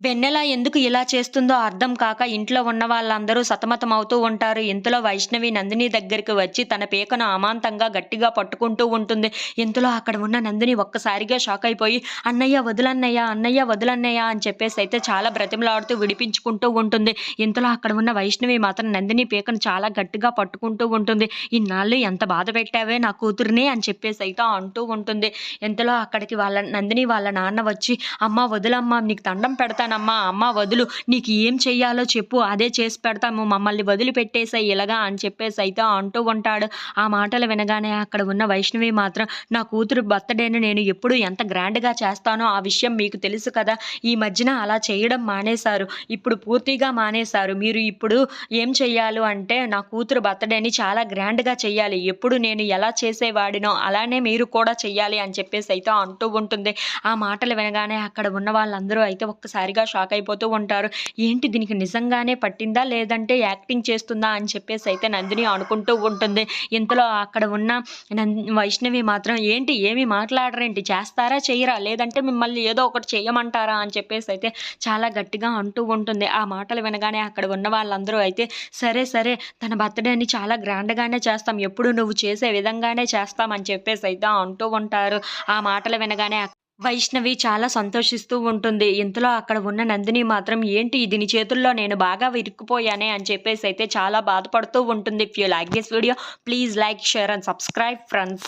వెన్నెల ఎందుకు ఇలా చేస్తుందో అర్థం కాక ఇంట్లో ఉన్న వాళ్ళందరూ సతమతమవుతూ ఉంటారు. ఇంతలో వైష్ణవి నందిని దగ్గరికి వచ్చి తన పీకను అమాంతంగా గట్టిగా పట్టుకుంటూ ఉంటుంది. ఇంతలో అక్కడ ఉన్న నందిని ఒక్కసారిగా షాక్ అయిపోయి "అన్నయ్య వదులన్నయ్య, అన్నయ్య వదులన్నయ్య" అని చెప్పేసైతే చాలా బ్రతిమలాడుతూ విడిపించుకుంటూ ఉంటుంది. ఇంతలో అక్కడ ఉన్న వైష్ణవి మాత్రం నందిని పీకను చాలా గట్టిగా పట్టుకుంటూ ఉంటుంది. "ఇన్నాళ్ళు ఎంత బాధ పెట్టావే నా కూతురిని" అని చెప్పేసైతే అంటూ ఉంటుంది. ఇంతలో అక్కడికి నందిని వాళ్ళ నాన్న వచ్చి "అమ్మ వదులమ్మా, నీకు దండం పెడతానమ్మా, అమ్మ వదులు, నీకు ఏం చెయ్యాలో చెప్పు, అదే చేసి పెడతాము, మమ్మల్ని వదిలిపెట్టేసేయ్ ఇలాగా" అని చెప్పేసైతే అంటూ ఉంటాడు. ఆ మాటలు వినగానే అక్కడ ఉన్న వైష్ణవి మాత్రం "నా కూతురు బర్త్‌డేని నేను ఎప్పుడు ఎంత గ్రాండ్‌గా చేస్తానో ఆ విషయం మీకు తెలుసు కదా! ఈ మధ్యన అలా చేయడం మానేశారు. ఇప్పుడు పూర్తిగా మానేశారు. మీరు ఇప్పుడు ఏం చెయ్యాలి అంటే నా కూతురు బర్త్‌డేని చాలా గ్రాండ్‌గా చెయ్యాలి. ఎప్పుడు నేను ఎలా చేసేవాడినో అలానే మీరు కూడా చెయ్యాలి" అని చెప్పేసైతే అంటూ ఉంటుంది. ఆ మాటలు వినగానే అక్కడ ఉన్న వాళ్ళందరూ అయితే ఒక్కసారిగా షాక్ అయిపోతూ ఉంటారు. ఏంటి దీనికి నిజంగానే పట్టిందా? లేదంటే యాక్టింగ్ చేస్తుందా? అని చెప్పేసైతే నందిని అనుకుంటూ ఉంటుంది. ఇంతలో అక్కడ ఉన్న వైష్ణవి మాత్రం "ఏంటి ఏమి మాట్లాడరేంటి? చేస్తారా? చెయ్యరా? లేదంటే మిమ్మల్ని ఏదో ఒకటి చెయ్యమంటారా?" అని చెప్పేసైతే చాలా గట్టిగా అంటూ ఉంటుంది. ఆ మాటలు వినగానే అక్కడ ఉన్న వాళ్ళందరూ అయితే "సరే, సరే, తన బర్త్‌డేని చాలా గ్రాండ్‌గానే చేస్తాం. ఎప్పుడు నువ్వు చేసే విధంగానే చేస్తాం" అని చెప్పేసైతే అంటూ ఉంటారు. ఆ మాటలు వినగానే వైష్ణవి చాలా సంతోషిస్తూ ఉంటుంది. ఇంతలో అక్కడ ఉన్న నందిని మాత్రం "ఏంటి దీని చేతుల్లో నేను బాగా ఇరుక్కుపోయానే" అని చెప్పేసైతే చాలా బాధపడుతూ ఉంటుంది. If you like this video please like, share and subscribe friends.